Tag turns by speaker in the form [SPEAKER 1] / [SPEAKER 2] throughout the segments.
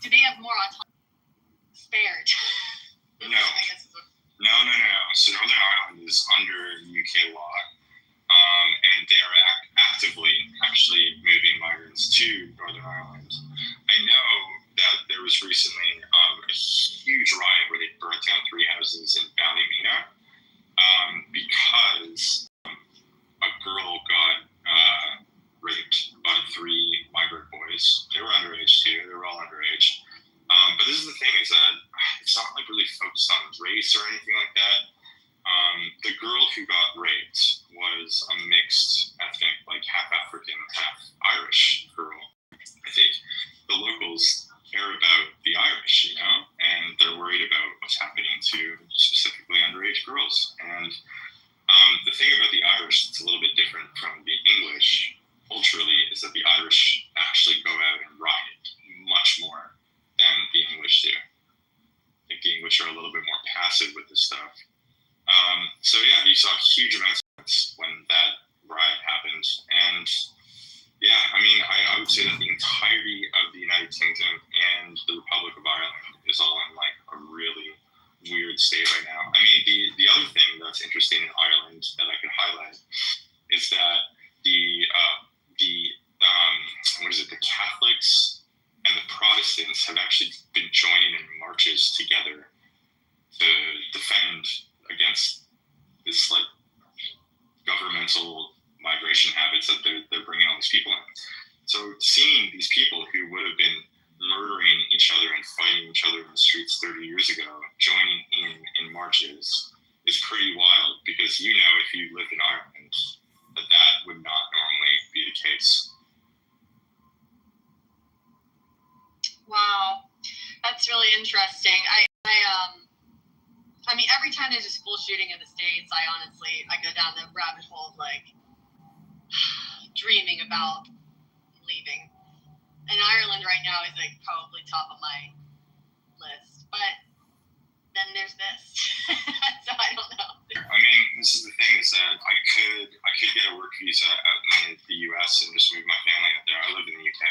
[SPEAKER 1] Do they have more autonomy spared?
[SPEAKER 2] No. I guess is what... No. So Northern Ireland is under UK law, and they are actively actually moving migrants to Northern Ireland. I know that there was recently a huge riot where they burnt down 3 houses in Ballymena because a girl got raped by 3 migrant boys. They were underage too. They were all underage. But this is the thing, is that it's not like really focused on race or anything like that. The girl who got raped was a mixed ethnic, like half African, half Irish girl. I think the locals care about the Irish, and they're worried about what's happening to specifically underage girls. And the thing about the Irish that's a little bit different from the English culturally is that the Irish actually go out and riot much more than the English do. I think the English are a little bit more passive with this stuff. So yeah, you saw huge amounts of when that riot happened. And yeah, I mean, I would say that the entirety of the United Kingdom and the Republic of Ireland is all in like a really weird state right now. I mean, the other thing that's interesting in Ireland that I could highlight is that the Catholics and the Protestants have actually been joining in marches together to defend against this like governmental migration habits that they're bringing all these people in. So seeing these people who would have been murdering each other and fighting each other in the streets 30 years ago joining in marches is pretty wild, because if you live in Ireland that would not normally be the case.
[SPEAKER 1] Wow, that's really interesting. I mean, every time there's a school shooting in the States, I go down the rabbit hole of like dreaming about leaving. And Ireland right now is like probably top of my list, but then there's this, so I don't know.
[SPEAKER 2] I mean, this is the thing, is that I could get a work visa out in the U.S. and just move my family out there. I live in the U.K.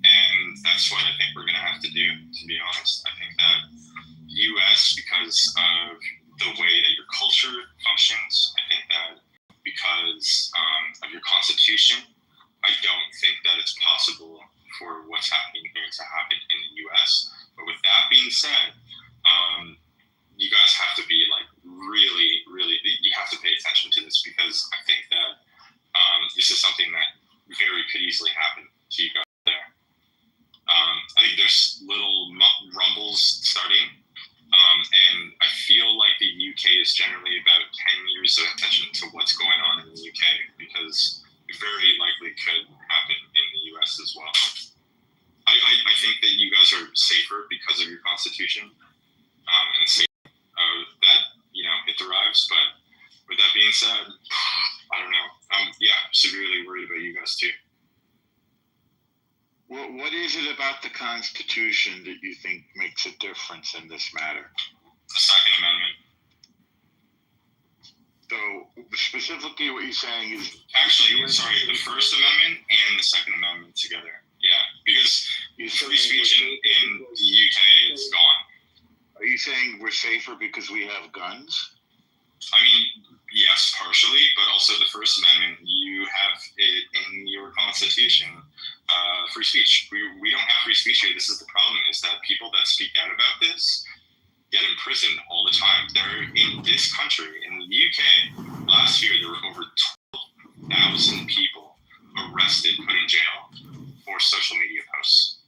[SPEAKER 2] And that's what I think we're going to have to do, to be honest. I think that the U.S., because of the way that your culture functions, I think that because of your constitution, I don't think that it's possible for what's happening here to happen in the U.S. But with that being said, you guys have to be like really, really, you have to pay attention to this, because I think that this is something that could easily happen to you guys there. I think there's little rumbles starting, and I feel like the UK is generally about 10 years of attention to what's going on in the UK, because it very likely could happen in the US as well. I think that you guys are safer because of your constitution, and safe that it derives. But with that being said, I don't know. I'm severely worried about you guys too.
[SPEAKER 3] Well, what is it about the Constitution that you think makes a difference in this matter?
[SPEAKER 2] The Second Amendment.
[SPEAKER 3] So, specifically what you're saying is...
[SPEAKER 2] Actually, the First Amendment and the Second Amendment together. Yeah, because free speech in the UK is gone.
[SPEAKER 3] Are you saying we're safer because we have guns?
[SPEAKER 2] I mean, yes, partially, but also the First Amendment, you have it in your Constitution. Free speech. We don't have free speech here. This is the problem, is that people that speak out about this get imprisoned all the time. They're in this country, in the UK, last year there were over 12,000 people arrested, put in jail for social media posts.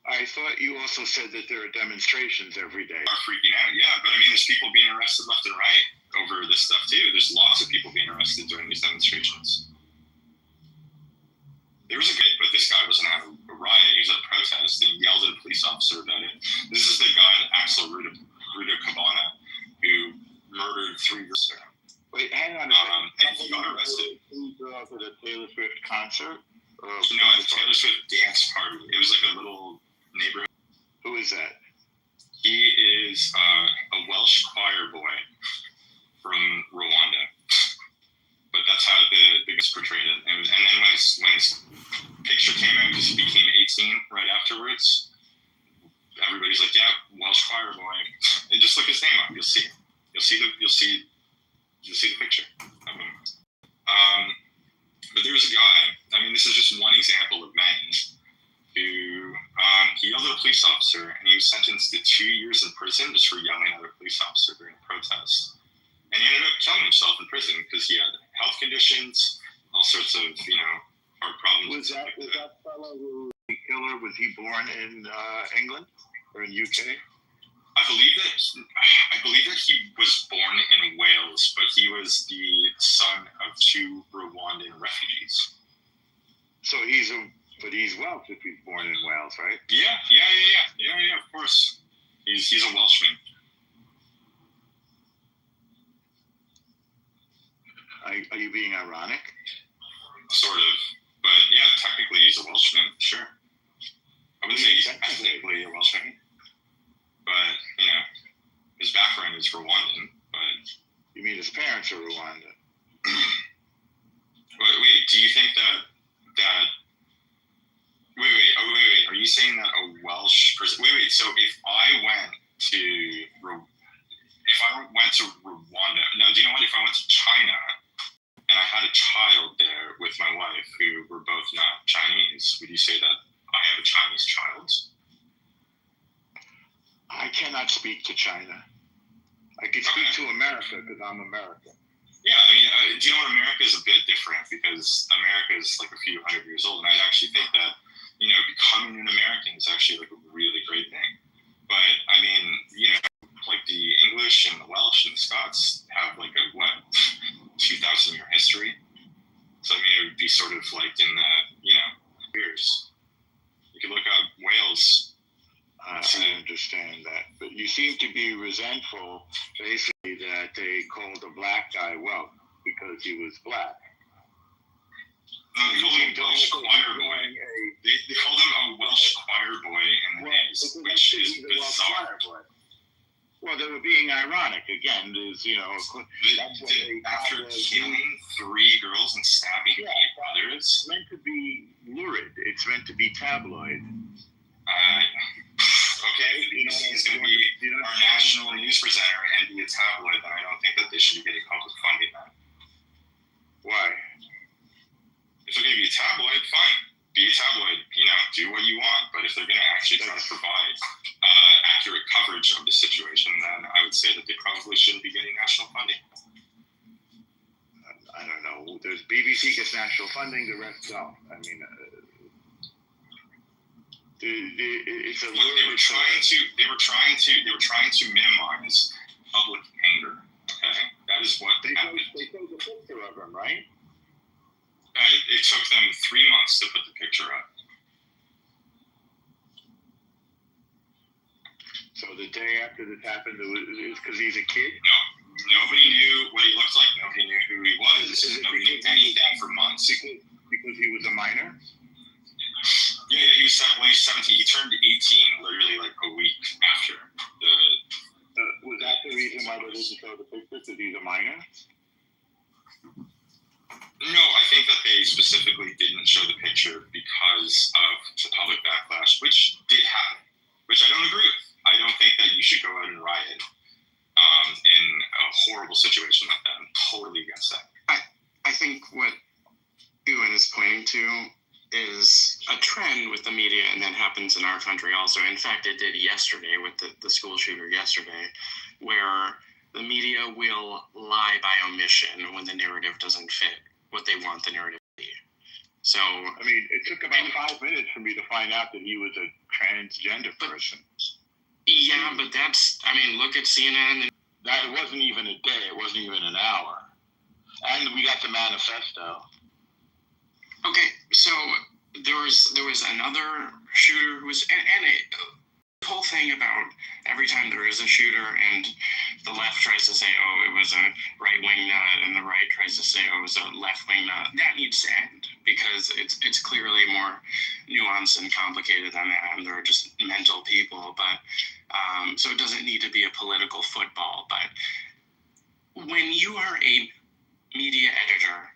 [SPEAKER 3] I thought you also said that there are demonstrations every day.
[SPEAKER 2] Are freaking out, yeah. But I mean, there's people being arrested left and right over this stuff too. There's lots of people being arrested during these demonstrations. There was a guy, but this guy wasn't at a riot. He was at a protest and yelled at a police officer about it. This is the guy, Axel Ruda Cabana, who murdered 3 girls.
[SPEAKER 3] Wait, hang on.
[SPEAKER 2] And he got arrested.
[SPEAKER 3] At a Taylor Swift concert?
[SPEAKER 2] No, at the Taylor Swift dance party. It was like a little neighborhood.
[SPEAKER 3] Who is that?
[SPEAKER 2] He is a Welsh choir boy from Rwanda. But that's how the guys portrayed it. And then when his picture came out, because he became scene right afterwards, everybody's like, "Yeah, Welsh choir boy," and just look his name up. You'll see the picture of him. But there's a guy. I mean, this is just one example of many. Who he yelled at a police officer, and he was sentenced to 2 years in prison just for yelling at a police officer during a protest. And he ended up killing himself in prison because he had health conditions, all sorts of heart problems.
[SPEAKER 3] Was that fellow who was the killer? Was he born in England or in UK?
[SPEAKER 2] I believe that he was born in Wales, but he was the son of 2 Rwandan refugees.
[SPEAKER 3] So but he's Welsh if he's born in Wales, right?
[SPEAKER 2] Yeah, of course. He's a Welshman.
[SPEAKER 3] Are you being ironic?
[SPEAKER 2] Sort of. But yeah, technically he's a Welshman, sure. I wouldn't say he's technically a Welshman. But, his background is Rwandan, but...
[SPEAKER 3] You mean his parents are Rwandan?
[SPEAKER 2] Wait, do you think that... Wait, are you saying that a Welsh person... Wait, so if I went to Rwanda... No, do you know what? If I went to China and I had a child there with my wife who were both not Chinese, would you say that I have a Chinese child?
[SPEAKER 3] I cannot speak to China. I can speak to America because I'm American.
[SPEAKER 2] Yeah, I mean, do you know what? America is a bit different because America is like a few hundred years old, and I actually think that, becoming an American is actually like a really great thing. But, I mean, like the English and the Welsh and the Scots have like a, 2,000-year history. So, I mean, it would be sort of like in the, years. You could look up Wales.
[SPEAKER 3] I understand that, but you seem to be resentful, basically, that they called a black guy Welsh because he was black.
[SPEAKER 2] They called him a Welsh choir boy. They called him a Welsh choir boy in the news, which is bizarre.
[SPEAKER 3] Well, they were being ironic again.
[SPEAKER 2] After killing 3 girls and stabbing 8 others.
[SPEAKER 3] It's meant to be lurid. It's meant to be tabloid.
[SPEAKER 2] Okay, if he's going to be our national news presenter and be a tabloid, then I don't think that they should be getting public funding then.
[SPEAKER 3] Why?
[SPEAKER 2] If they're going to be a tabloid, fine. Be a tabloid, do what you want. But if they're going to actually try to provide accurate coverage of the situation, then I would say that they probably shouldn't be getting national funding.
[SPEAKER 3] I don't know. There's BBC gets national funding, the rest don't. I mean, it's a.
[SPEAKER 2] They were trying to minimize public anger. Okay, that is what happened.
[SPEAKER 3] They showed the picture of him, right?
[SPEAKER 2] It took them 3 months to put the picture up.
[SPEAKER 3] So the day after this happened, it was because he's a kid?
[SPEAKER 2] No. Nobody knew what he looked like. Nobody knew who he was. Nobody knew anything for months.
[SPEAKER 3] Because he was a minor?
[SPEAKER 2] Yeah, he was 17. He turned 18 literally like a week after the...
[SPEAKER 3] Was that the reason why they didn't show the picture? Because he's a minor?
[SPEAKER 2] No, I think that they specifically didn't show the picture because of the public backlash, which did happen, which I don't agree with. I don't think that you should go out and riot in a horrible situation like that. I'm totally against that.
[SPEAKER 4] I think what Ewan is pointing to is a trend with the media, and that happens in our country also. In fact, it did yesterday with the school shooter yesterday, where the media will lie by omission when the narrative doesn't fit what they want the narrative to be. So,
[SPEAKER 3] I mean, it took about 5 minutes for me to find out that he was a transgender person.
[SPEAKER 4] Yeah, but look at CNN.
[SPEAKER 3] That it wasn't even a day. It wasn't even an hour. And we got the manifesto.
[SPEAKER 4] Okay, so there was another shooter who was, and the whole thing about every time there is a shooter and the left tries to say, oh, it was a right-wing nut, and the right tries to say, oh, it was a left-wing nut, that needs to end, because it's clearly more nuanced and complicated than that, and they're just mental people, but so it doesn't need to be a political football. But when you are a media editor,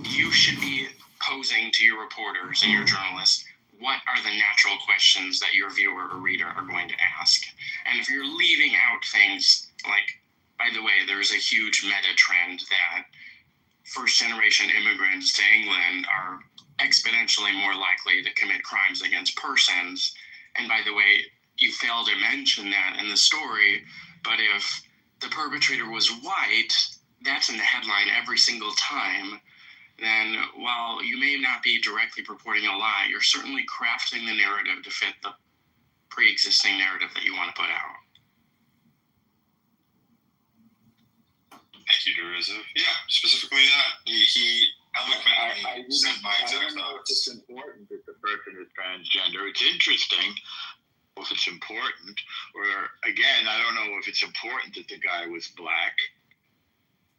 [SPEAKER 4] you should be posing to your reporters and your journalists what are the natural questions that your viewer or reader are going to ask? And if you're leaving out things like, by the way, there's a huge meta trend that first-generation immigrants to England are exponentially more likely to commit crimes against persons. And by the way, you fail to mention that in the story, but if the perpetrator was white, that's in the headline every single time. Then while you may not be directly purporting a lie, you're certainly crafting the narrative to fit the pre-existing narrative that you want to put out.
[SPEAKER 2] Thank you, Derizo. Yeah, specifically that. He eloquently said my exact
[SPEAKER 3] I don't know if
[SPEAKER 2] thoughts.
[SPEAKER 3] it's important that the person is transgender. It's interesting if it's important, or again, I don't know if it's important that the guy was black.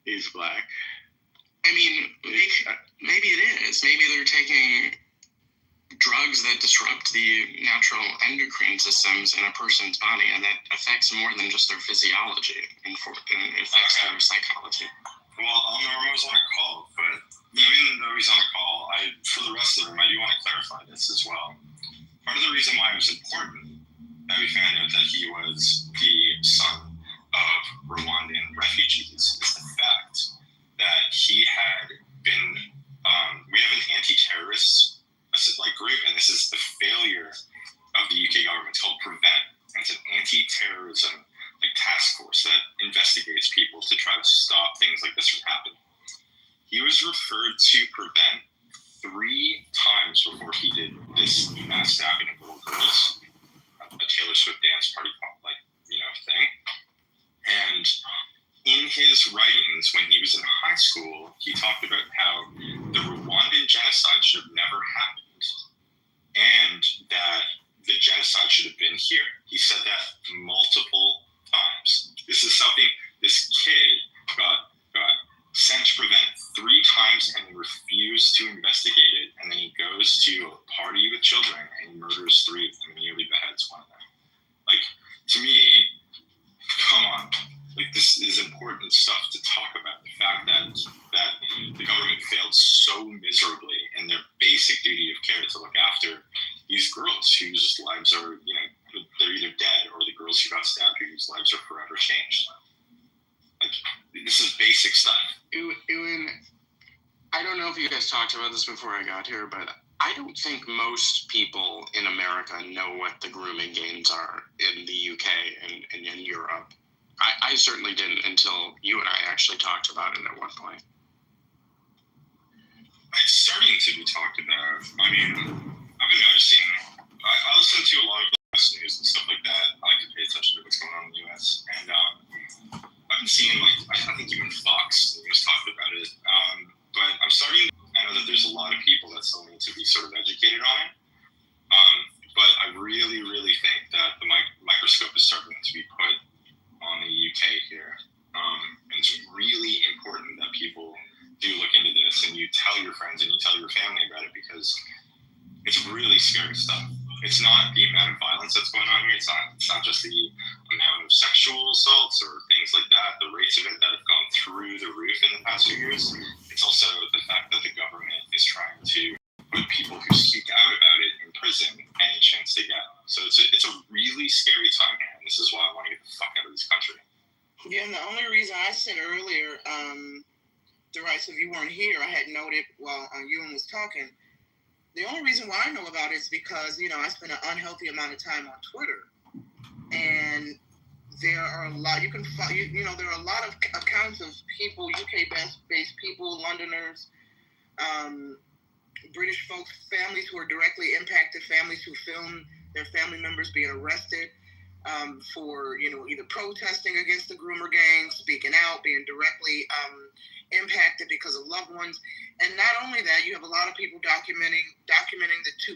[SPEAKER 3] He's black.
[SPEAKER 4] I mean, maybe it is. Maybe they're taking drugs that disrupt the natural endocrine systems in a person's body, and that affects more than just their physiology, and it affects their psychology.
[SPEAKER 2] Well, Norma was on a call, but even though he's on a call, for the rest of the room, I do want to clarify this as well. Part of the reason why it was important that we found out that he was the son of Rwandan refugees is the fact that he had been, we have an anti-terrorist group, and this is the failure of the UK government. It's called PREVENT, and it's an anti-terrorism task force that investigates people to try to stop things like this from happening. He was referred to PREVENT 3 times before he did this mass stabbing of little girls, a Taylor Swift dance party thing. And in his writings, when he was in high school, he talked about how the Rwandan genocide should have never happened, and that the genocide should have been here. He said that multiple times. This is something this kid got sent to PREVENT 3 times and refused to investigate it, and then he goes to a party with children and he murders 3 of them and nearly beheads one of them. To me, come on. This is important stuff to talk about. The fact that the government failed so miserably in their basic duty of care to look after these girls whose lives are, they're either dead, or the girls who got stabbed whose lives are forever changed. This is basic stuff.
[SPEAKER 4] Ewan, I don't know if you guys talked about this before I got here, but I don't think most people in America know what the grooming gangs are in the UK and in Europe. I certainly didn't until you and I actually talked about it at one point.
[SPEAKER 2] It's starting to be talked about. I mean, I've been noticing, I listen to a lot of US news and stuff like that. I like to pay attention to what's going on in the US. And I've been seeing, I think even Fox News talked about it. But I'm starting to know that there's a lot of people that still need to be sort of educated on it. But I really, really think that the microscope is starting to be put on the UK here. And it's really important that people do look into this, and you tell your friends and you tell your family about it, because it's really scary stuff. It's not the amount of violence that's going on here. It's not just the amount of sexual assaults or things like that, the rates of it that have gone through the roof in the past few years. It's also the fact that the government is trying to put people who speak out about it in prison any chance they get. So it's a really scary time here, and this is why I want to get the fuck out of this country.
[SPEAKER 5] Yeah, and the only reason I said earlier, Derice, if you weren't here, I had noted while Ewan was talking, the only reason why I know about it is because, I spend an unhealthy amount of time on Twitter. And there are a lot, there are a lot of accounts of people, UK-based people, Londoners, British folks, families who are directly impacted, families who film their family members being arrested for, either protesting against the groomer gang, speaking out, being directly impacted because of loved ones. And not only that, you have a lot of people documenting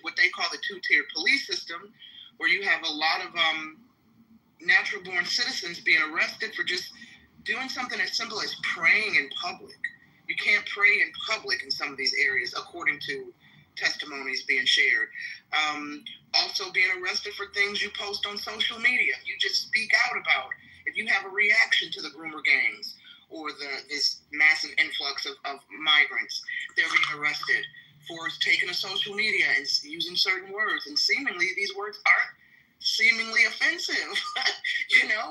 [SPEAKER 5] what they call the 2-tiered police system, where you have a lot of natural-born citizens being arrested for just doing something as simple as praying in public. You can't pray in public in some of these areas, according to testimonies being shared. Also being arrested for things you post on social media. You just speak out about. If you have a reaction to the groomer gangs or this massive influx of migrants, they're being arrested. for taking to social media and using certain words, and seemingly these words aren't seemingly offensive,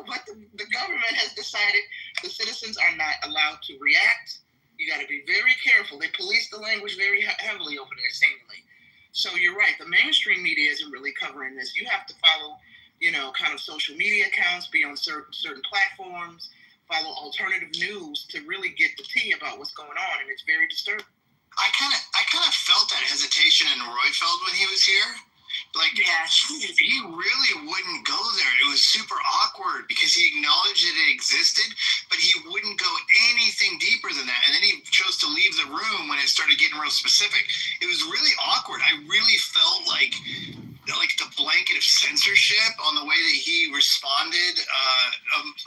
[SPEAKER 5] but the government has decided the citizens are not allowed to react. You got to be very careful. They police the language very heavily over there, seemingly. So you're right. The mainstream media isn't really covering this. You have to follow, kind of social media accounts, be on certain platforms, follow alternative news to really get the tea about what's going on, and it's very disturbing.
[SPEAKER 6] I kind of felt that hesitation in Royfeld when he was here. Like, yes, he really wouldn't go there. It was super awkward because he acknowledged that it existed, but he wouldn't go anything deeper than that. And then he chose to leave the room when it started getting real specific. It was really awkward. I really felt like the blanket of censorship on the way that he responded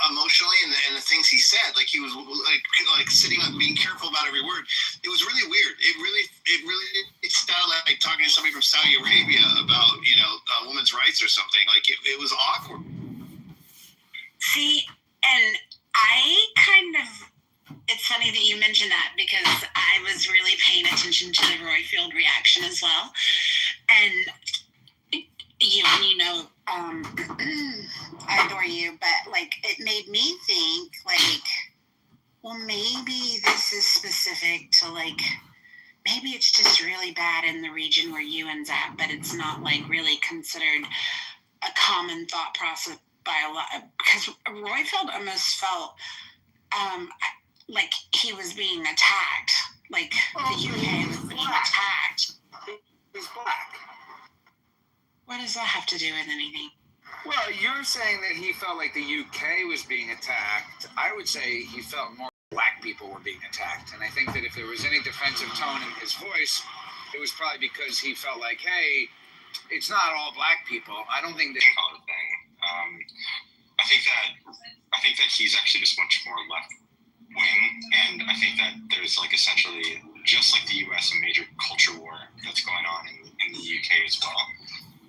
[SPEAKER 6] emotionally and the things he said. Like he was like sitting up, being careful about every word. It was really weird. It sounded like talking to somebody from Saudi Arabia about women's rights or something. Like it was awkward.
[SPEAKER 7] See, and it's funny that you mentioned that because I was really paying attention to the Royfield reaction as well, and. I adore you, but it made me think well, maybe this is specific to maybe it's just really bad in the region where Ewan's at, but it's not really considered a common thought process by a lot, because Royfield almost felt like he was being attacked, the UK was being attacked.
[SPEAKER 8] He's black.
[SPEAKER 7] What does that have to do with anything?
[SPEAKER 8] Well, you're saying that he felt like the UK was being attacked. I would say he felt more black people were being attacked. And I think that if there was any defensive tone in his voice, it was probably because he felt like, hey, it's not all black people. I don't think that
[SPEAKER 2] color thing. I think that he's actually just much more left wing, and I think that there's essentially just like the US, a major culture war that's going on in the UK as well.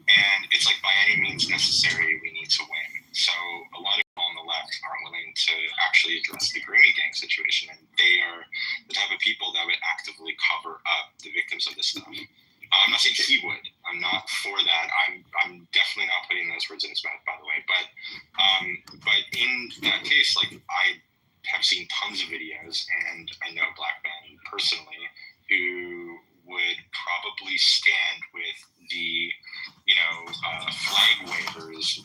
[SPEAKER 2] And it's by any means necessary, we need to win. So a lot of people on the left aren't willing to actually address the grooming gang situation, and they are the type of people that would actively cover up the victims of this stuff. I'm not saying he would. I'm not for that. I'm definitely not putting those words in his mouth, by the way. But in that case, I have seen tons of videos, and I know black men personally who would probably stand with the flag wavers,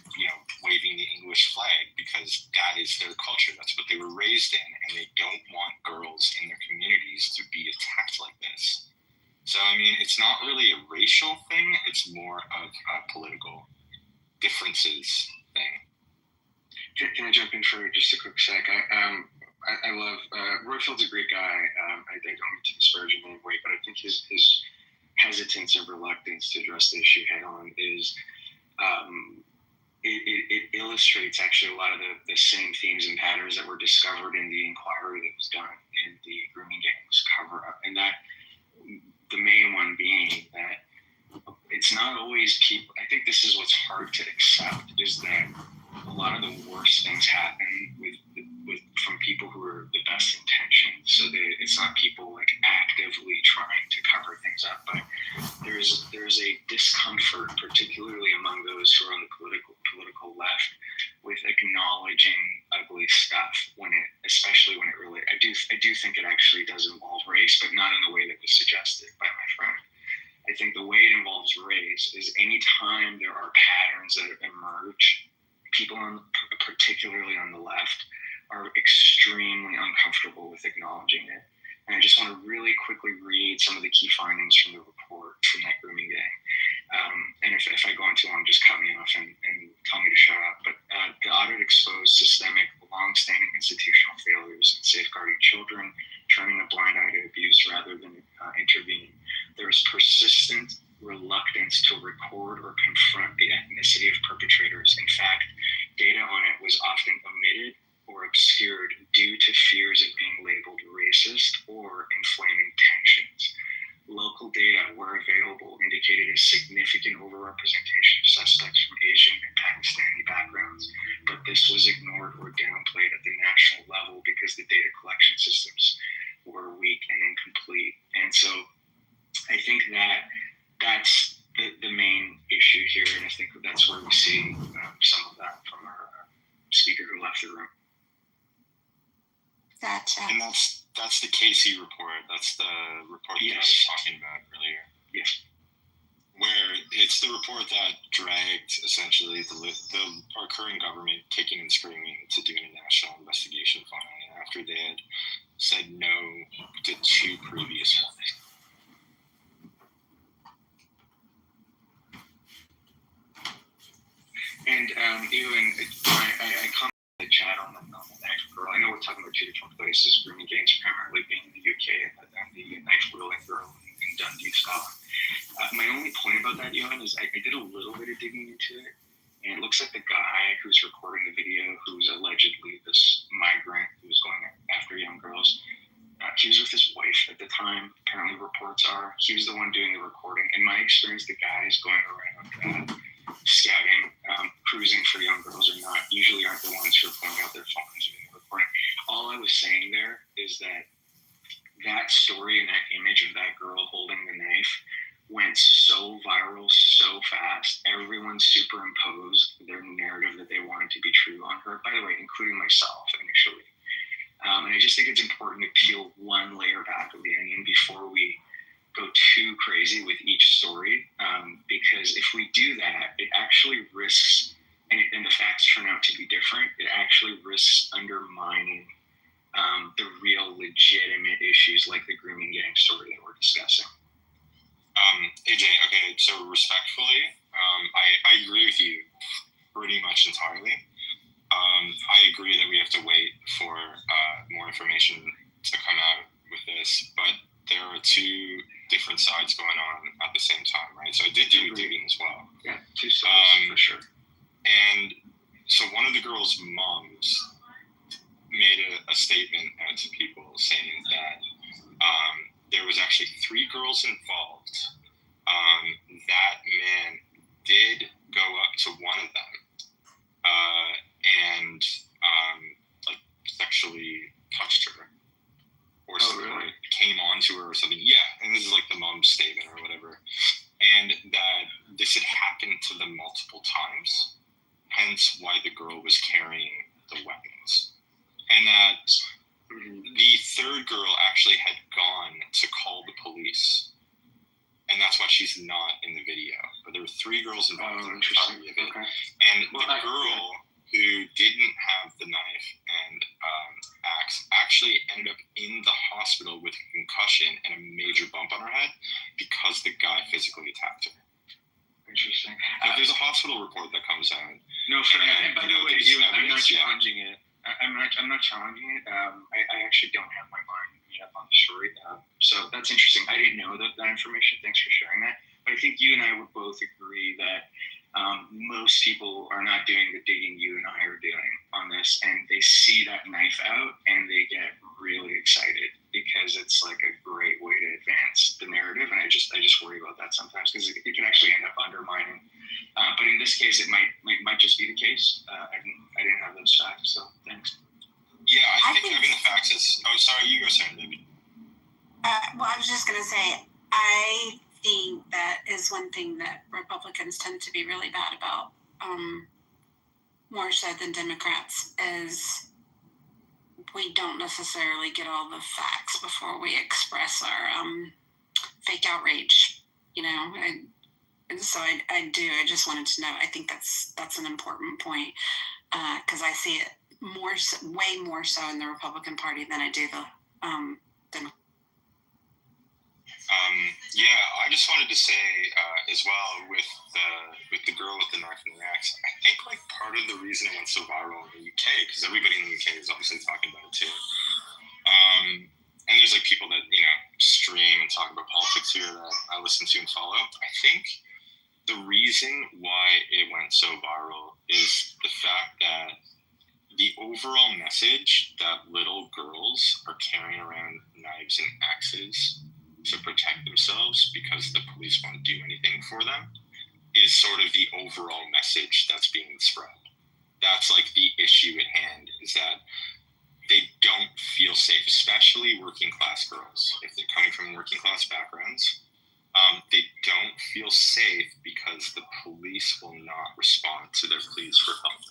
[SPEAKER 2] waving the English flag, because that is their culture. That's what they were raised in, and they don't want girls in their communities to be attacked like this. So, it's not really a racial thing. It's more of a political differences thing.
[SPEAKER 4] Can I jump in for just a quick sec? I love Royfield's a great guy. I don't mean to disparage him in any way, but I think his hesitance and reluctance to address the issue head on is it illustrates actually a lot of the same themes and patterns that were discovered in the inquiry that was done in the grooming gangs cover up, and that the main one being that it's not always people. I think this is what's hard to accept, is that a lot of the worst things happen with from people who are the best intentions. So it's not people actively trying to cover things up, but there's a discomfort, particularly among those who are on the political left, with acknowledging ugly stuff especially when it really. I do think it actually does involve race, but not in the way that was suggested by my friend. I think the way it involves race is anytime there are patterns that emerge, people particularly on the left are extremely uncomfortable with acknowledging it. And I just want to really quickly read some of the key findings from the report from that grooming gang. And if I go on too long, just cut me off and tell me to shut up. But the audit exposed systemic, long-standing institutional failures in safeguarding children, turning a blind eye to abuse rather than intervening. There is persistent reluctance to record or confront the ethnicity of perpetrators. In fact, data on it was often omitted or obscured due to fears of being labeled racist or inflaming tensions. Local data, where available, indicated a significant overrepresentation of suspects from Asian and Pakistani backgrounds, but this was ignored or downplayed at the national level because the data collection systems were weak and incomplete. And so I think that's the main issue here, and I think that's where we see some of that from our speaker who left the room.
[SPEAKER 7] Gotcha.
[SPEAKER 2] And that's the Casey report. That's the report that I was talking about earlier.
[SPEAKER 4] Yes.
[SPEAKER 2] Where it's the report that dragged essentially our current government kicking and screaming to do a national investigation finally after they had said no to 2 previous ones.
[SPEAKER 4] And even I commented in the chat on the knife girl. I know we're talking about 2 different places. Grooming gangs primarily being in the UK and the knife wielding girl in Dundee, Scotland. My only point about that, Johan, is I did a little bit of digging into it, and it looks like the guy who's recording the video, who's allegedly this migrant who was going after young girls, he was with his wife at the time. Apparently, reports are he was the one doing the recording. In my experience, the guys going around scouting, cruising for young girls usually aren't the ones who are pulling out their phones and doing the recording. All I was saying there is that story and that image of that girl holding the knife went so viral so fast. Everyone superimposed their narrative that they wanted to be true on her, by the way, including myself initially. And I just think it's important to peel one layer back of the onion before we go too crazy with each story, because if we do that, it actually risks, and the facts turn out to be different, it actually risks undermining the real legitimate issues like the grooming gang story that we're discussing.
[SPEAKER 2] AJ, okay, so respectfully, I agree with you pretty much entirely. I agree that we have to wait for more information to come out with this, but there are 2 different sides going on at the same time, right? So I did do digging as well.
[SPEAKER 4] Yeah, 2 sides for sure.
[SPEAKER 2] And so one of the girls' moms made a statement out to people saying that there was actually 3 girls involved. That man did go up to one of them and like sexually touched her or really? Came onto her or something. Yeah, and this is like the mom's statement or whatever. And that this had happened to them multiple times, hence why the girl was carrying the weapons. And that the 3rd girl actually had gone to call the police. And that's why she's not in the video. But there were 3 girls involved in the entirety of it. Okay. And the girl who didn't have the knife and axe actually ended up in the hospital with a concussion and a major bump on her head because the guy physically attacked her.
[SPEAKER 4] Interesting.
[SPEAKER 2] There's a hospital report that comes out.
[SPEAKER 4] No, fair enough. And by the way, I'm not challenging it. I'm not challenging it. I actually don't have my mind made up on the story. So that's interesting. I didn't know that information. Thanks for sharing that. But I think you and I would both agree that most people are not doing the digging you and I are doing on this, and they see that knife out and they get really excited because it's like a great way to advance the narrative. And I just worry about that sometimes because it can actually end up undermining. But in this case, it might just be the case. I didn't have those facts, so thanks.
[SPEAKER 2] Yeah, I think having the facts is. Oh, sorry, you go, Sarah, David.
[SPEAKER 7] Well, I was just going to say, I think that is one thing that Republicans tend to be really bad about, more so than Democrats, is we don't necessarily get all the facts before we express our fake outrage, you know. And so I do. I just wanted to know. I think that's an important point because I see it way more so in the Republican Party than I do the Democrat.
[SPEAKER 2] Yeah, I just wanted to say as well with the girl with the knife and the axe. I think like part of the reason it went so viral in the UK because everybody in the UK is obviously talking about it too. And there's like people that stream and talk about politics here that I listen to and follow. I think the reason why it went so viral is the fact that the overall message that little girls are carrying around knives and axes to protect themselves because the police won't do anything for them is sort of the overall message that's being spread. That's like the issue at hand, is that they don't feel safe, especially working class girls. If they're coming from working class backgrounds, They don't feel safe because the police will not respond to their pleas for help.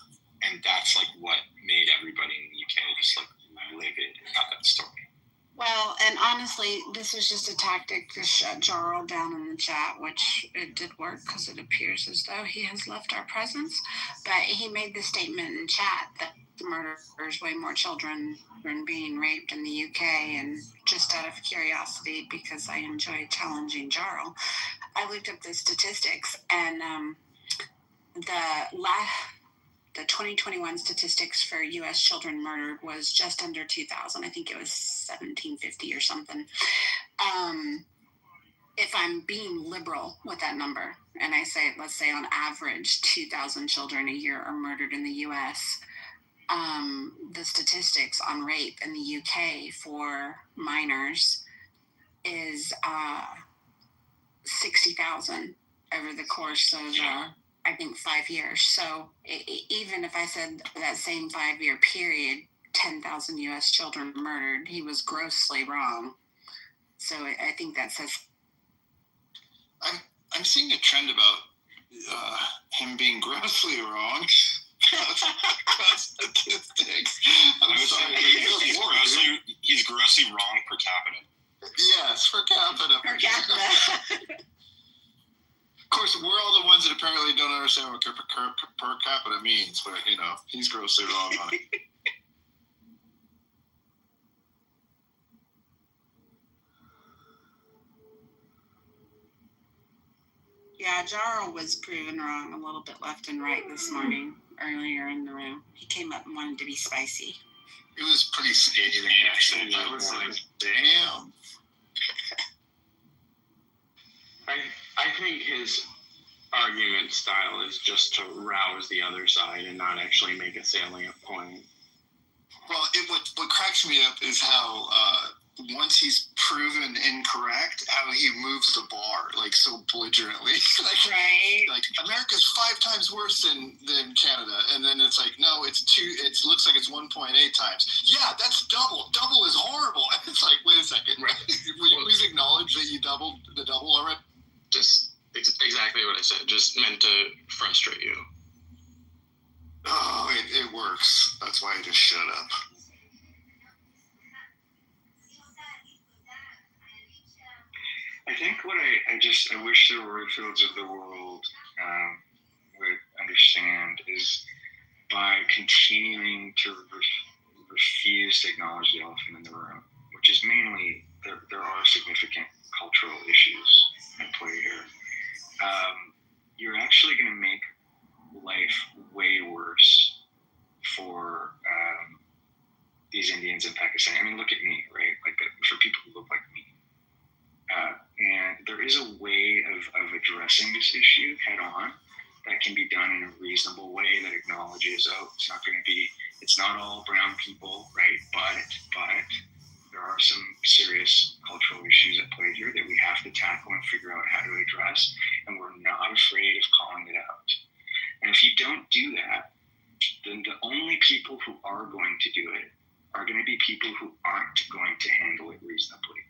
[SPEAKER 2] And that's like what made everybody in the UK just like livid at that story.
[SPEAKER 7] Well, and honestly, this was just a tactic to shut Jarl down in the chat, which it did work because it appears as though he has left our presence. But he made the statement in chat that the murderers way more children than being raped in the UK. And just out of curiosity, because I enjoy challenging Jarl, I looked up the statistics, and the 2021 statistics for U.S. children murdered was just under 2,000. I think it was 1,750 or something. If I'm being liberal with that number, and I say, let's say on average, 2,000 children a year are murdered in the U.S., the statistics on rape in the UK for minors is 60,000 over the course of I think 5 years. So even if I said that same 5-year period, 10,000 U.S. children murdered, he was grossly wrong. So I think that says.
[SPEAKER 6] I'm seeing a trend about him being grossly wrong. Statistics.
[SPEAKER 2] I would say he's grossly wrong per capita.
[SPEAKER 6] Yes, per capita.
[SPEAKER 7] Per capita.
[SPEAKER 6] Of course, we're all the ones that apparently don't understand what per capita means, but, you know, he's grossly wrong on it.
[SPEAKER 7] Yeah, Jarl was proven wrong a little bit left and right this morning, earlier in the room. He came up and wanted to be spicy.
[SPEAKER 6] It was pretty scathing, actually. I was like, damn.
[SPEAKER 4] I think his argument style is just to rouse the other side and not actually make a salient point.
[SPEAKER 6] Well, what cracks me up is how once he's proven incorrect, how he moves the bar like so belligerently.
[SPEAKER 7] Right.
[SPEAKER 6] Like America's 5 times worse than Canada, and then it's like, no, it's 2. It looks like it's 1.8 times. Yeah, that's double. Double is horrible. It's like, wait a second.
[SPEAKER 4] Right.
[SPEAKER 6] Will you please acknowledge that you doubled the double already?
[SPEAKER 4] Just exactly what I said. Just meant to frustrate you.
[SPEAKER 6] Oh, it works. That's why I just shut up.
[SPEAKER 9] I think what I wish the Royfields of the world would understand is by continuing to refuse to acknowledge the elephant in the room, which is mainly there are significant cultural issues at play here. You're actually going to make life way worse for these Indians in Pakistan. I mean, look at me, right? Like for people who look like me. And there is a way of addressing this issue head on that can be done in a reasonable way that acknowledges, it's not all brown people, right? But there are some serious cultural issues at play here that we have to tackle and figure out how to address, and we're not afraid of calling it out. And if you don't do that, then the only people who are going to do it are going to be people who aren't going to handle it reasonably.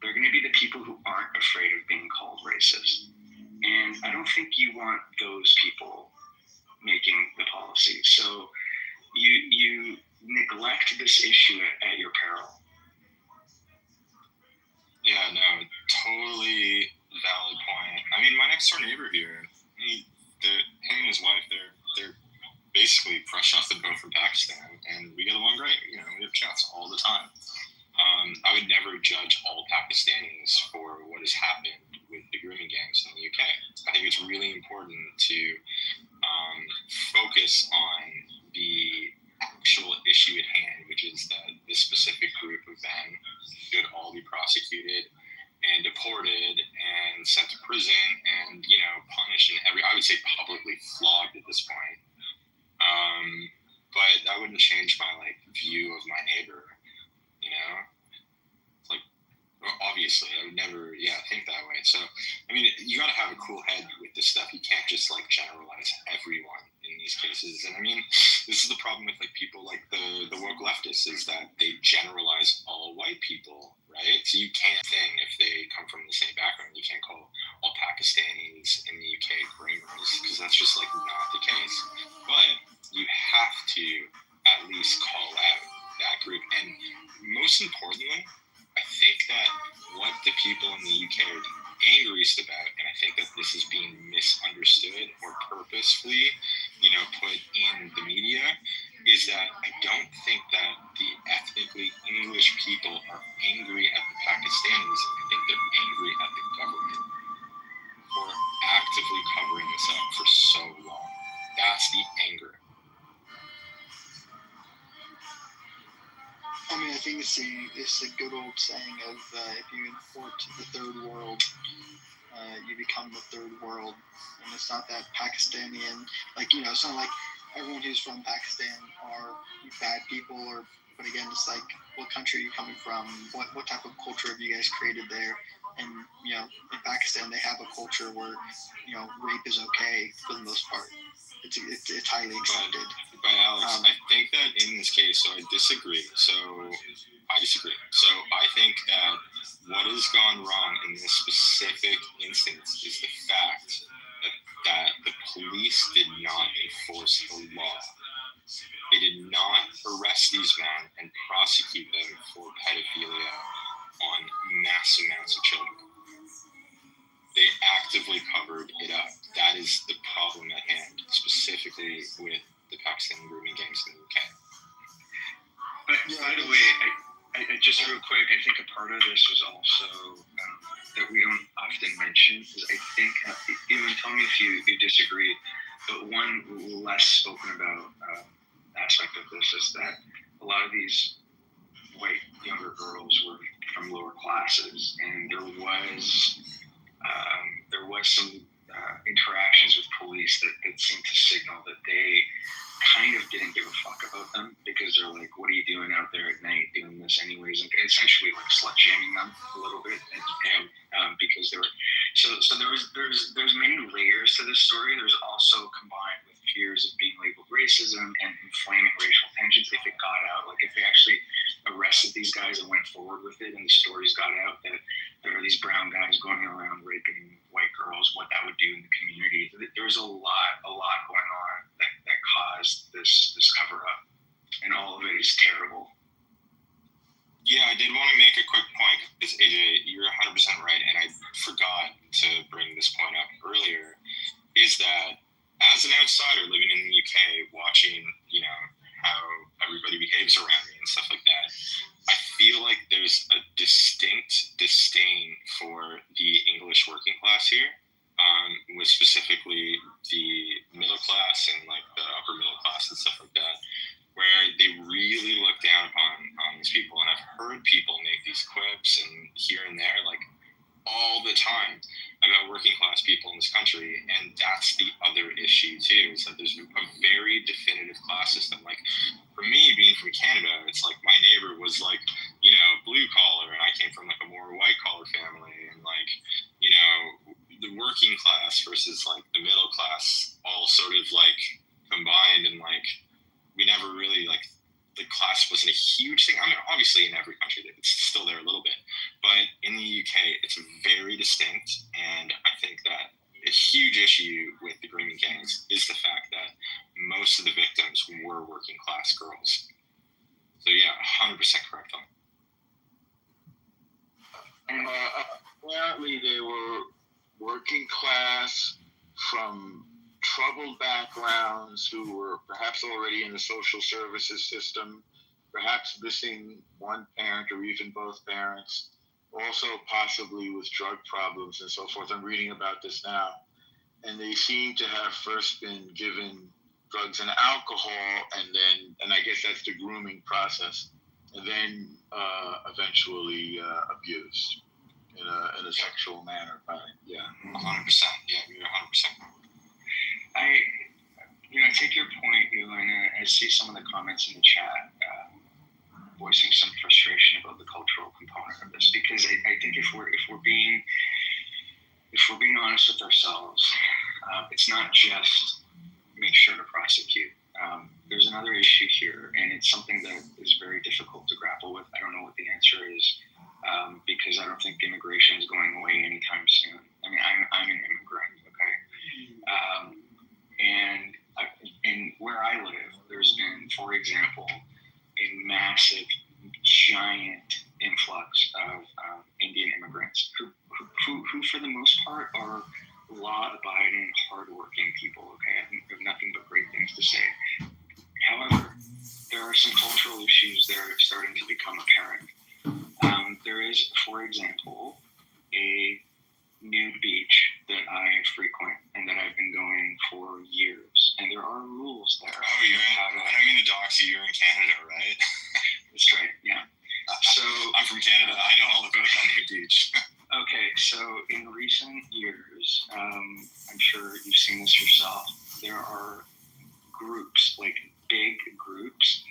[SPEAKER 9] They're going to be the people who aren't afraid of being called racist. And I don't think you want those people making the policy. So you neglect this issue at your peril.
[SPEAKER 2] Yeah, no, totally valid point. I mean, my next door neighbor here, him and his wife, they're basically fresh off the boat from Pakistan, and we get along great. You know, we have chats all the time. I would never judge all Pakistanis for what has happened with the grooming gangs in the UK. I think it's really important to focus on the actual issue at hand, which is that this specific group of men should all be prosecuted and deported and sent to prison and, you know, punished and I would say publicly flogged at this point. But that wouldn't change my view of my neighbor, you know? Like, obviously, I would never, think that way. So, I mean, you got to have a cool head with this stuff. You can't just generalize everyone in the these cases. And I mean, this is the problem with like people like the woke leftists, is that they generalize all white people, right? So you can't think if they come from the same background, you can't call all Pakistanis in the UK groomers, because that's just like not the case. But you have to at least call out that group. And most importantly, I think that what the people in the UK are angriest about, and I think that this is being misunderstood or purposefully, put in the media, is that I don't think that the ethnically English people are angry at the Pakistanis. I think they're angry at the government for actively covering this up for so long. That's the anger.
[SPEAKER 10] I mean, I think it's a good old saying of if you import the third world, you become the third world. And it's not that Pakistani and it's not like everyone who's from Pakistan are bad people, but again, it's like, what country are you coming from? What type of culture have you guys created there? And in Pakistan, they have a culture where rape is okay for the most part. It's highly accepted.
[SPEAKER 2] But Alex, I think that in this case, so I disagree. So I think that what has gone wrong in this specific instance is the fact that the police did not enforce the law. They did not arrest these men and prosecute them for pedophilia on mass amounts of children. They actively covered it up. That is the problem at hand, specifically with the Pakistani grooming gangs in the UK.
[SPEAKER 9] But by the way, I just real quick, I think a part of this was also that we don't often mention, is I think, even tell me if you disagree, but one less spoken about aspect of this is that a lot of these white younger girls were from lower classes, and there was some interactions with police that seemed to signal that they kind of didn't give a fuck about them, because they're like, what are you doing out there at night doing this anyways, and essentially like slut shaming them a little bit, and because they were so there's many layers to this story. There's also combined with fears of being labeled racism and inflaming racial tensions if it got out, like if they actually arrested these guys and went forward with it and the stories got out that there are these brown guys going around raping white girls, what that would do in the community. There's a lot going on that caused this cover up, and all of it is terrible.
[SPEAKER 2] Yeah, I did want to make a quick point, because AJ, you're 100% right, and I forgot to bring this point up earlier, is that as an outsider living in the UK, watching, how everybody behaves around me and stuff like that, I feel like there's a distinct disdain for the English working class here, with specifically the middle class and like the upper middle class and stuff like that, where they really look down on these people. And I've heard people make these quips and here and there, like all the time, about working class people in this country. And that's the other issue too, is that there's a very definitive class system. Like for me, being from Canada, it's like my neighbor was like, blue collar, and I came from like a more white collar family, and like, the working class versus like the middle class all sort of like combined, and like we never really like, the class wasn't a huge thing. I mean, obviously in every country it's still there a little bit, but in the UK it's very distinct. And I think that a huge issue with the grooming gangs is the fact that most of the victims were working class girls. So yeah, 100% correct on.
[SPEAKER 3] Apparently they were working class from troubled backgrounds who were perhaps already in the social services system, perhaps missing one parent or even both parents, also possibly with drug problems and so forth. I'm reading about this now. And they seem to have first been given drugs and alcohol, and I guess that's the grooming process, and then eventually abused in a sexual manner.
[SPEAKER 2] 100%. Yeah, you're 100%.
[SPEAKER 9] I take your point, Elena. I see some of the comments in the chat voicing some frustration about the cultural component of this, because I think if we're being honest with ourselves, it's not just make sure to prosecute. There's another issue here, and it's something that is very difficult to grapple with. I don't know what the answer is, because I don't think immigration is going away anytime soon. I mean, I'm an immigrant, okay? And where I live, there's been, for example, a massive, giant influx of Indian immigrants who, for the most part, are law-abiding, hardworking people. Okay, I have nothing but great things to say. However, there are some cultural issues that are starting to become apparent. There is, for example, a nude beach that I frequent and that I've been going for years, and there are rules there.
[SPEAKER 2] Oh, I don't mean to dox you. You're in Canada, right?
[SPEAKER 9] That's right. Yeah. So
[SPEAKER 2] I'm from Canada. I know all about that nude beach.
[SPEAKER 9] Okay, so in recent years, I'm sure you've seen this yourself, there are groups, like big groups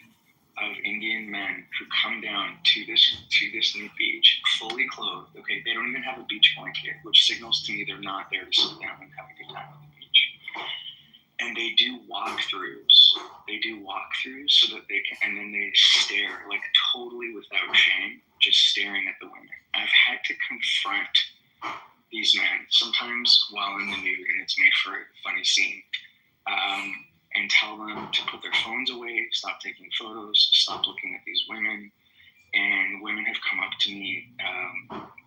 [SPEAKER 9] of Indian men who come down to this nude beach, fully clothed. Okay, they don't even have a beach blanket, which signals to me they're not there to sit down and have a good time on the beach. And they do walkthroughs. So that they can, and then they stare, like totally without shame, just staring at the women. I've had to confront these men, sometimes while in the nude, and it's made for a funny scene, and tell them to put their phones away, stop taking photos, stop looking at these women. And women have come up to me,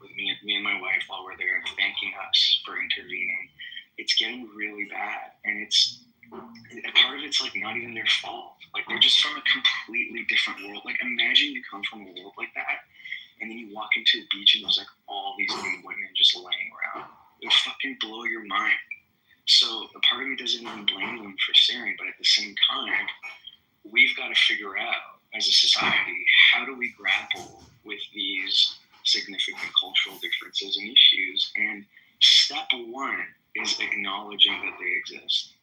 [SPEAKER 9] with me and my wife while we're there, thanking us for intervening. It's getting really bad, and part of it's like not even their fault. Like they're just from a completely different world. Like imagine you come from a world like that, and then you walk into a beach and there's like all these new women just laying around. It would fucking blow your mind. So a part of me doesn't even blame them for staring, but at the same time, we've got to figure out as a society, how do we grapple with these significant cultural differences and issues? And step one is acknowledging that they exist.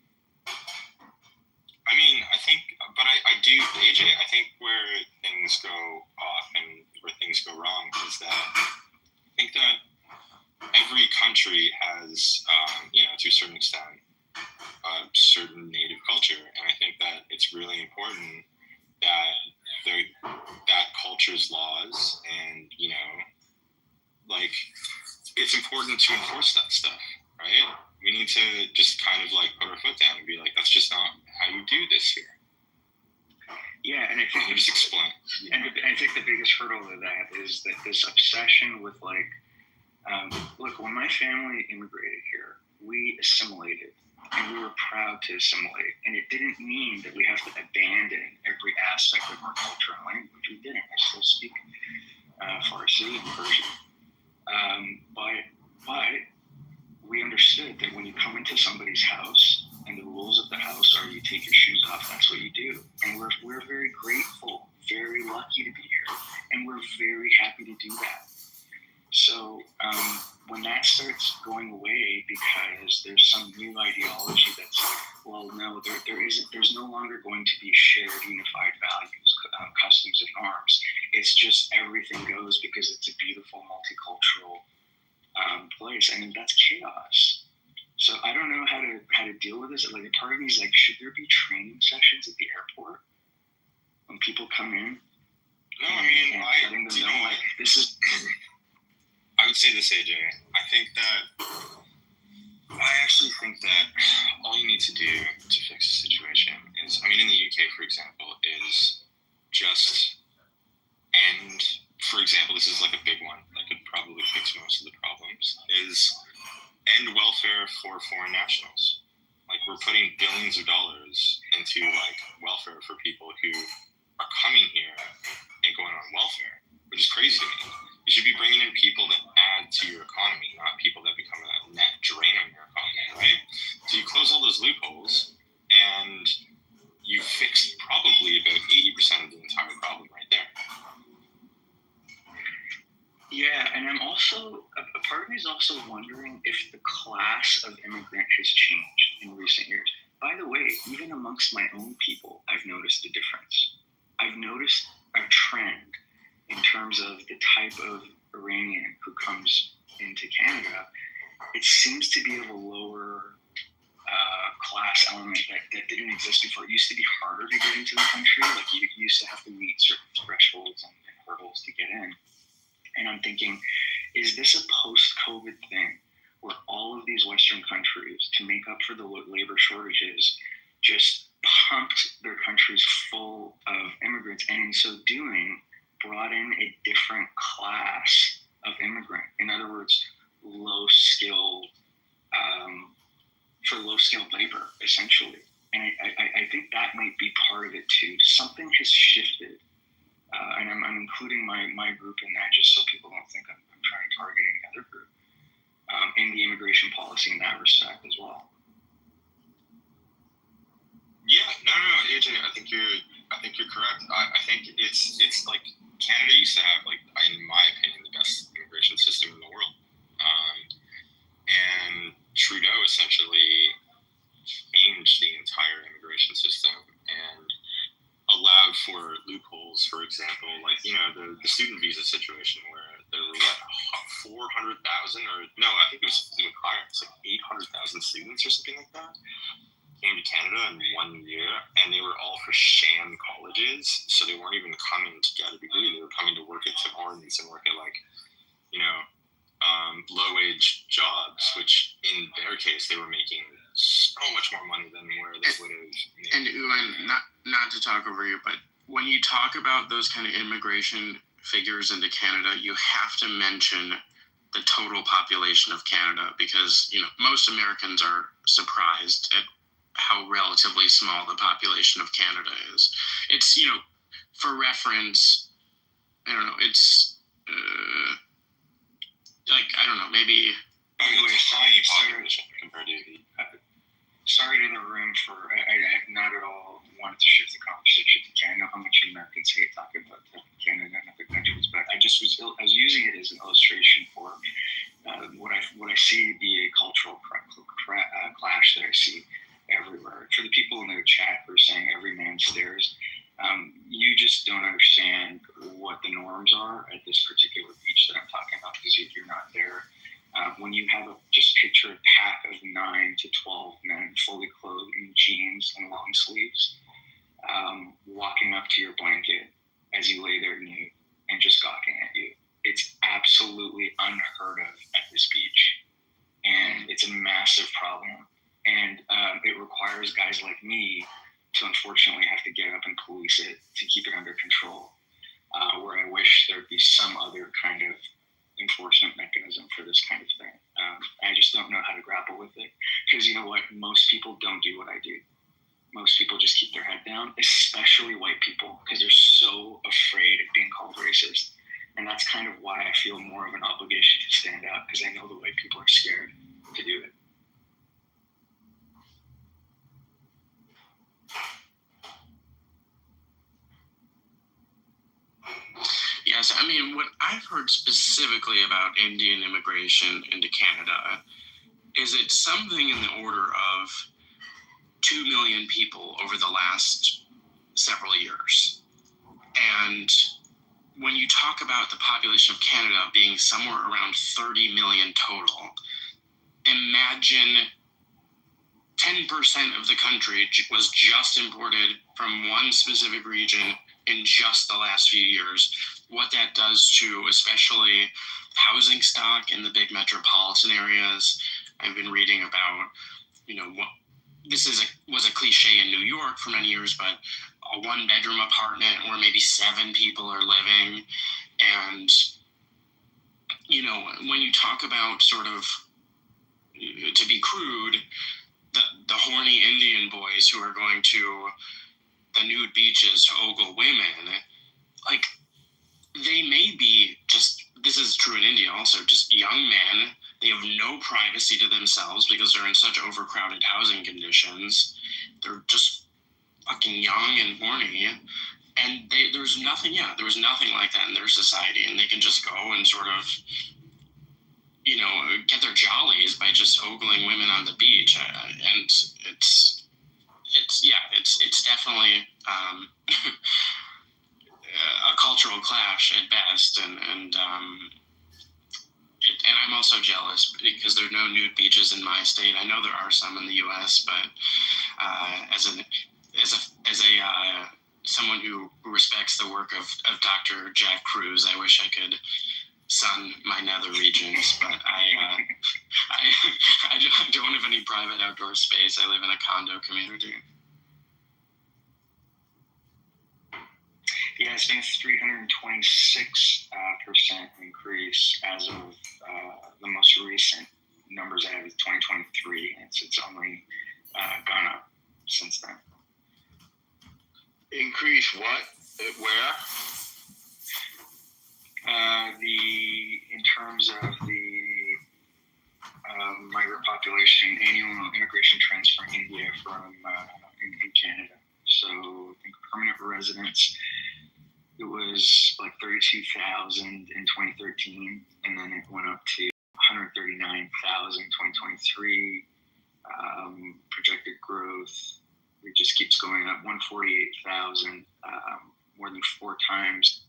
[SPEAKER 2] I mean, I think, but I do, AJ, I think where things go off and where things go wrong is that I think that every country has, to a certain extent, a certain native culture. And I think that it's really important that that culture's laws and, it's important to enforce that stuff, right? We need to just kind of put our foot down and be like, that's just not how you do this here.
[SPEAKER 9] Yeah, and I think
[SPEAKER 2] just explain.
[SPEAKER 9] And I think the biggest hurdle to that is that this obsession with look, when my family immigrated here, we assimilated, and we were proud to assimilate. And it didn't mean that we have to abandon every aspect of our culture and language. We didn't. I still speak Farsi and Persian. But we understood that when you come into somebody's house and the rules of the house are you take your shoes off, that's what you do. And we're very grateful, very lucky to be here, and we're very happy to do that. So when that starts going away because there's some new ideology that's like, well, no, there's no longer going to be shared unified values, customs, and norms. It's just everything goes because it's a beautiful multicultural place. I mean, that's chaos. So I don't know how to deal with this. Like, a part of me is like, should there be training sessions at the airport when people come in?
[SPEAKER 2] No, I mean,
[SPEAKER 9] letting them know, like, this is.
[SPEAKER 2] I would say this, AJ. I actually think that all you need to do to fix the situation is, I mean, in the UK, for example, is just end, for example, this is like a big one that could probably fix most of the problems, is end welfare for foreign nationals. Like, we're putting billions of dollars into, welfare for people who are coming here and going on welfare, which is crazy to me. You should be bringing in people that add to your economy, not people that become a net drain on your economy, right? So you close all those loopholes, and you fixed probably about 80% of the entire problem right there.
[SPEAKER 9] Yeah, and I'm also, a part of me is also wondering if the class of immigrant has changed in recent years. By the way, even amongst my own people, I've noticed a difference. I've noticed a trend in terms of the type of Iranian who comes into Canada. It seems to be of a lower class element. element that didn't exist before. It used to be harder to get into the country. Like you used to have to meet certain thresholds and hurdles to get in. And I'm thinking, is this a post-COVID thing where all of these Western countries, to make up for the labor shortages, just pumped their countries full of immigrants, and in so doing, brought in a different class of immigrant? In other words, low-skilled, for low-skilled labor, essentially. And I think that might be part of it too. Something has shifted. And I'm including my group in that just so people don't think I'm trying to target any other group in the immigration policy in that respect as well.
[SPEAKER 2] Yeah, no, AJ, I think you're correct. I think it's like Canada used to have, like, in my opinion, the best immigration system in the world. And Trudeau essentially changed the entire immigration system and allowed for loopholes. For example, like, you know, the student visa situation where there were 400,000 or no, I think it was even higher. It's like 800,000 students or something like that came to Canada in 1 year, and they were all for sham colleges. So they weren't even coming to get a degree. They were coming to work at Tim Hortons and work at, like, you know, low-wage jobs, which in their case they were making so much more money than where they would have made.
[SPEAKER 4] And Ulan, not to talk over you, but when you talk about those kind of immigration figures into Canada, you have to mention the total population of Canada, because, you know, most Americans are surprised at how relatively small the population of Canada is. It's, you know, for reference, I don't know, it's like, I don't know, maybe.
[SPEAKER 9] Anyway,
[SPEAKER 2] compared to the
[SPEAKER 9] sorry to the room for, I have not at all wanted to shift the conversation to Canada. I know how much Americans hate talking about Canada and other countries, but I was using it as an illustration for what I see to be a cultural clash that I see everywhere. For the people in the chat who are saying every man stares, you just don't understand what the norms are at this particular beach that I'm talking about, because you're not there. When you have just picture a pack of 9 to 12 men fully clothed in jeans and long sleeves, walking up to your blanket as you lay there nude and just gawking at you. It's absolutely unheard of at this beach. And it's a massive problem. And it requires guys like me to unfortunately have to get up and police it to keep it under control, where I wish there'd be some other kind of enforcement mechanism for this kind of thing. I just don't know how to grapple with it, because you know what? Most people don't do what I do. Most people just keep their head down, especially white people, because they're so afraid of being called racist. And that's kind of why I feel more of an obligation to stand up, because I know the white people are scared to do it.
[SPEAKER 4] Yes, I mean, what I've heard specifically about Indian immigration into Canada is it's something in the order of 2 million people over the last several years. And when you talk about the population of Canada being somewhere around 30 million total, imagine 10% of the country was just imported from one specific region in just the last few years. What that does to especially housing stock in the big metropolitan areas. I've been reading about, you know, this was a cliche in New York for many years, but a 1-bedroom apartment where maybe 7 people are living. And, you know, when you talk about sort of, to be crude, the horny Indian boys who are going to the nude beaches to ogle women, like, they may be just, this is true in India also, just young men. They have no privacy to themselves because they're in such overcrowded housing conditions. They're just fucking young and horny. And there was nothing like that in their society. And they can just go and sort of, you know, get their jollies by just ogling women on the beach. And it's definitely a cultural clash at best, and and I'm also jealous because there are no nude beaches in my state. I know there are some in the U.S., but as a someone who respects the work of Dr. Jack Cruz, I wish I could sun my nether regions, but I don't have any private outdoor space. I live in a condo community.
[SPEAKER 9] Yeah, it's been a 326% increase as of the most recent numbers I have is 2023. It's only gone up since then.
[SPEAKER 3] Increase what? Where?
[SPEAKER 9] In terms of the migrant population, annual immigration trends from India in Canada. So I think permanent residents, it was like 32,000 in 2013, and then it went up to 139,000 in 2023. Projected growth, it just keeps going up, 148,000, more than 4 times.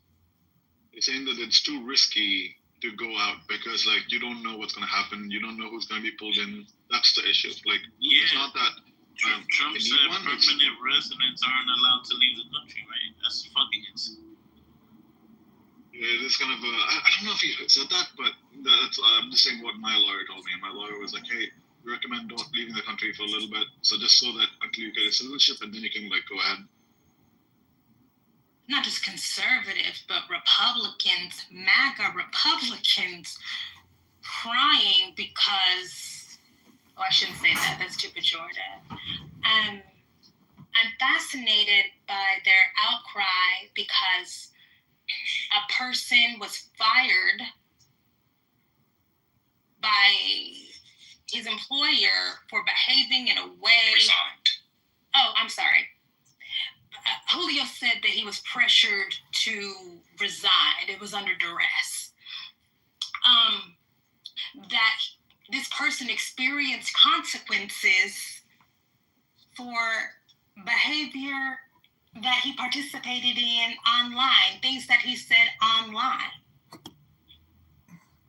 [SPEAKER 11] They're saying that it's too risky to go out because, like, you don't know what's going to happen. You don't know who's going to be pulled in. That's the issue. Like, it's not that.
[SPEAKER 12] Trump said permanent residents aren't allowed to leave the country, right? That's fucking insane.
[SPEAKER 11] Yeah, it is kind of a. I don't know if he said that, but I'm just saying what my lawyer told me. My lawyer was like, hey, we recommend not leaving the country for a little bit. So just so that until you get a citizenship and then you can, like, go ahead.
[SPEAKER 7] Not just conservatives, but Republicans, MAGA Republicans, crying because, I shouldn't say that, that's too pejorative. I'm fascinated by their outcry because a person was fired by his employer for behaving in a way.
[SPEAKER 4] Resigned.
[SPEAKER 7] Oh, I'm sorry. Julio said that he was pressured to resign. It was under duress. That this person experienced consequences for behavior that he participated in online, things that he said online.